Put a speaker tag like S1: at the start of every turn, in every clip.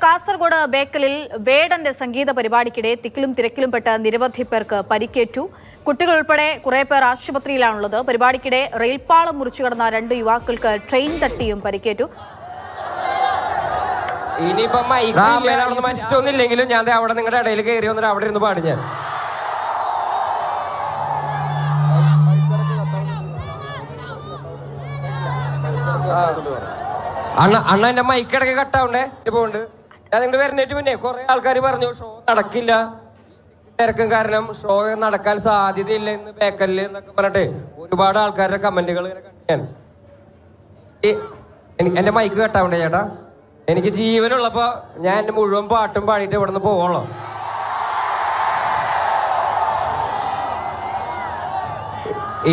S1: കാസർഗോഡ് ബേക്കലിൽ വേടന്റെ സംഗീത പരിപാടിക്കിടെ തിക്കിലും തിരക്കിലും പെട്ട നിരവധി പേർക്ക് പരിക്കേറ്റു. കുട്ടികൾ ഉൾപ്പെടെ കുറെ പേർ ആശുപത്രിയിലാണുള്ളത്. പരിപാടിക്കിടെ റെയിൽപാളം മുറിച്ചു കടന്ന 2 യുവാക്കൾക്ക് ട്രെയിൻ തട്ടിയും പരിക്കേറ്റു.
S2: ഇനിയിപ്പം ഞാൻ അവിടെ നിങ്ങളുടെ ഇടയിൽ കയറി വന്നിട്ട് അവിടെ ഇരുന്ന് പാടി ഞാൻ അണ്ണ എന്റെ മൈക്കിടക്ക് കട്ടാവണ്ടേ പോണ്ട്. ഞാൻ നിങ്ങളുടെ വരുന്നേറ്റ് മുന്നേ കുറെ ആൾക്കാർ പറഞ്ഞു ഷോ നടക്കില്ല, തിരക്കും കാരണം ഷോ നടക്കാൻ സാധ്യതയില്ല ഇന്ന് ബേക്കലില് എന്നൊക്കെ പറഞ്ഞിട്ട് ഒരുപാട് ആൾക്കാരുടെ കമന്റുകൾ കണ്ടു. ഞാൻ എന്റെ മൈക്ക് കട്ടാവണ്ടേ ചേട്ടാ, എനിക്ക് ജീവനുള്ളപ്പോ ഞാൻ എന്റെ മുഴുവൻ പാട്ടും പാടിയിട്ട് ഇവിടെ നിന്ന് പോവുള്ളൂ.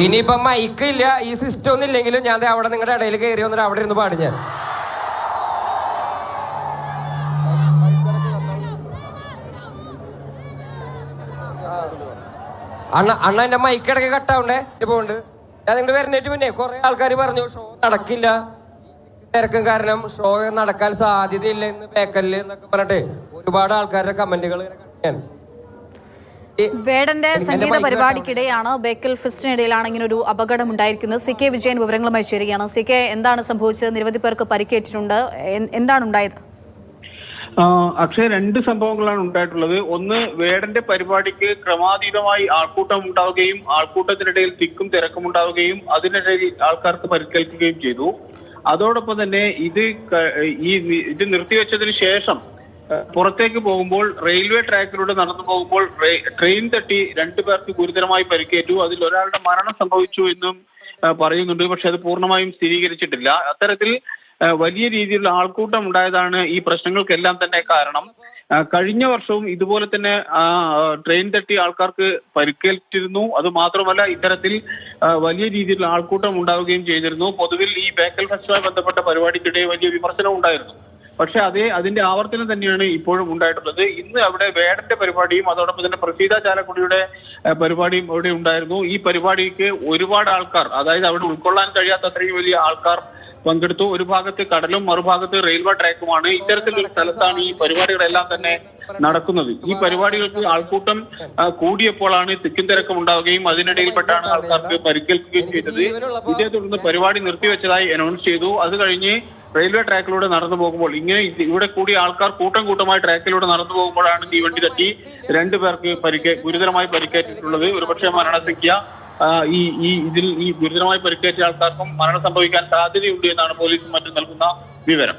S2: ഇനിയിപ്പം മൈക്കില്ല, ഈ സിസ്റ്റം ഒന്നും ഇല്ലെങ്കിലും ഞാൻ അവിടെ നിങ്ങളുടെ ഇടയിൽ കയറി വന്നിട്ട് അവിടെ ഇരുന്ന് പാടി ഞാൻ അണ്ണ എന്റെ മൈക്കിടക്ക് കട്ടാവണ്ടേ പോണ്ട്. ഞാൻ നിങ്ങളുടെ വരുന്നേറ്റ് മുന്നേ കുറെ ആൾക്കാർ പറഞ്ഞു ഷോ നടക്കില്ല, തിരക്കും കാരണം ഷോ നടക്കാൻ സാധ്യതയില്ല ഇന്ന് ബേക്കലില് എന്നൊക്കെ പറഞ്ഞിട്ട് ഒരുപാട് ആൾക്കാരുടെ കമന്റുകൾ കണ്ടു. ഞാൻ
S1: വേടന്റെ സംഗീത പരിപാടിക്കിടെയാണ് ബേക്കൽ ഫെസ്റ്റിനിടയിലാണ് ഇങ്ങനെ ഒരു അപകടം ഉണ്ടായിരിക്കുന്നത്. CK വിജയൻ വിവരങ്ങളുമായി ചേരുകയാണ്. CK, എന്താണ് സംഭവിച്ചത്? നിരവധി പേർക്ക് പരിക്കേറ്റിട്ടുണ്ട്. എന്താണ് ഉണ്ടായത്?
S3: അക്ഷയ്, 2 സംഭവങ്ങളാണ് ഉണ്ടായിട്ടുള്ളത്. ഒന്ന്, വേടന്റെ പരിപാടിക്ക് ക്രമാതീതമായി ആൾക്കൂട്ടം ഉണ്ടാവുകയും ആൾക്കൂട്ടത്തിനിടയിൽ തിക്കും തിരക്കും ഉണ്ടാവുകയും അതിനിടയിൽ ആൾക്കാർക്ക് പരിക്കേൽക്കുകയും ചെയ്തു. അതോടൊപ്പം തന്നെ ഇത് നിർത്തിവെച്ചതിന് ശേഷം പുറത്തേക്ക് പോകുമ്പോൾ റെയിൽവേ ട്രാക്കിലൂടെ നടന്നു പോകുമ്പോൾ ട്രെയിൻ തട്ടി 2 പേർക്ക് ഗുരുതരമായി പരിക്കേറ്റു. അതിൽ ഒരാളുടെ മരണം സംഭവിച്ചു എന്നും പറയുന്നുണ്ട്. പക്ഷെ അത് പൂർണ്ണമായും സ്ഥിരീകരിച്ചിട്ടില്ല. അത്തരത്തിൽ വലിയ രീതിയിലുള്ള ആൾക്കൂട്ടം ഉണ്ടായതാണ് ഈ പ്രശ്നങ്ങൾക്കെല്ലാം തന്നെ കാരണം. കഴിഞ്ഞ വർഷവും ഇതുപോലെ തന്നെ ട്രെയിൻ തട്ടി ആൾക്കാർക്ക് പരിക്കേറ്റിരുന്നു. അത് മാത്രമല്ല, ഇത്തരത്തിൽ വലിയ രീതിയിലുള്ള ആൾക്കൂട്ടം ഉണ്ടാവുകയും ചെയ്തിരുന്നു. പൊതുവിൽ ഈ ബേക്കൽ ഫെസ്റ്റുമായി ബന്ധപ്പെട്ട പരിപാടിക്കിടെ വലിയ വിമർശനം ഉണ്ടായിരുന്നു. പക്ഷെ അതിന്റെ ആവർത്തനം തന്നെയാണ് ഇപ്പോഴും ഉണ്ടായിട്ടുള്ളത്. ഇന്ന് അവിടെ വേടന്റെ പരിപാടിയും അതോടൊപ്പം തന്നെ പ്രസീത ചാലക്കുടിയുടെ പരിപാടിയും അവിടെ ഉണ്ടായിരുന്നു. ഈ പരിപാടിക്ക് ഒരുപാട് ആൾക്കാർ, അതായത് അവിടെ ഉൾക്കൊള്ളാൻ കഴിയാത്ത അത്രയും വലിയ ആൾക്കാർ പങ്കെടുത്തു. ഒരു ഭാഗത്ത് കടലും മറുഭാഗത്ത് റെയിൽവേ ട്രാക്കുമാണ്. ഇത്തരത്തിലൊരു സ്ഥലത്താണ് ഈ പരിപാടികളെല്ലാം തന്നെ നടക്കുന്നത്. ഈ പരിപാടികൾക്ക് ആൾക്കൂട്ടം കൂടിയപ്പോഴാണ് തിക്കും തിരക്കും ഉണ്ടാവുകയും അതിനിടയിൽപ്പെട്ടാണ് ആൾക്കാർക്ക് പരിക്കേൽക്കുകയും ചെയ്തത്. ഇതേ തുടർന്ന് പരിപാടി നിർത്തിവെച്ചതായി അനൗൺസ് ചെയ്തു. അത് കഴിഞ്ഞ് റെയിൽവേ ട്രാക്കിലൂടെ നടന്നു പോകുമ്പോൾ ഇവിടെ കൂടി ആൾക്കാർ കൂട്ടമായി ട്രാക്കിലൂടെ നടന്നു പോകുമ്പോഴാണ് തീവണ്ടി തട്ടി 2 പേർക്ക് ഗുരുതരമായി പരിക്കേറ്റിട്ടുള്ളത്. ഒരുപക്ഷെ മരണസംഖ്യ ഇതിൽ ഗുരുതരമായി പരിക്കേറ്റ ആൾക്കാർക്കും മരണം സംഭവിക്കാൻ സാധ്യതയുണ്ട് എന്നാണ് പോലീസും മറ്റും നൽകുന്ന വിവരം.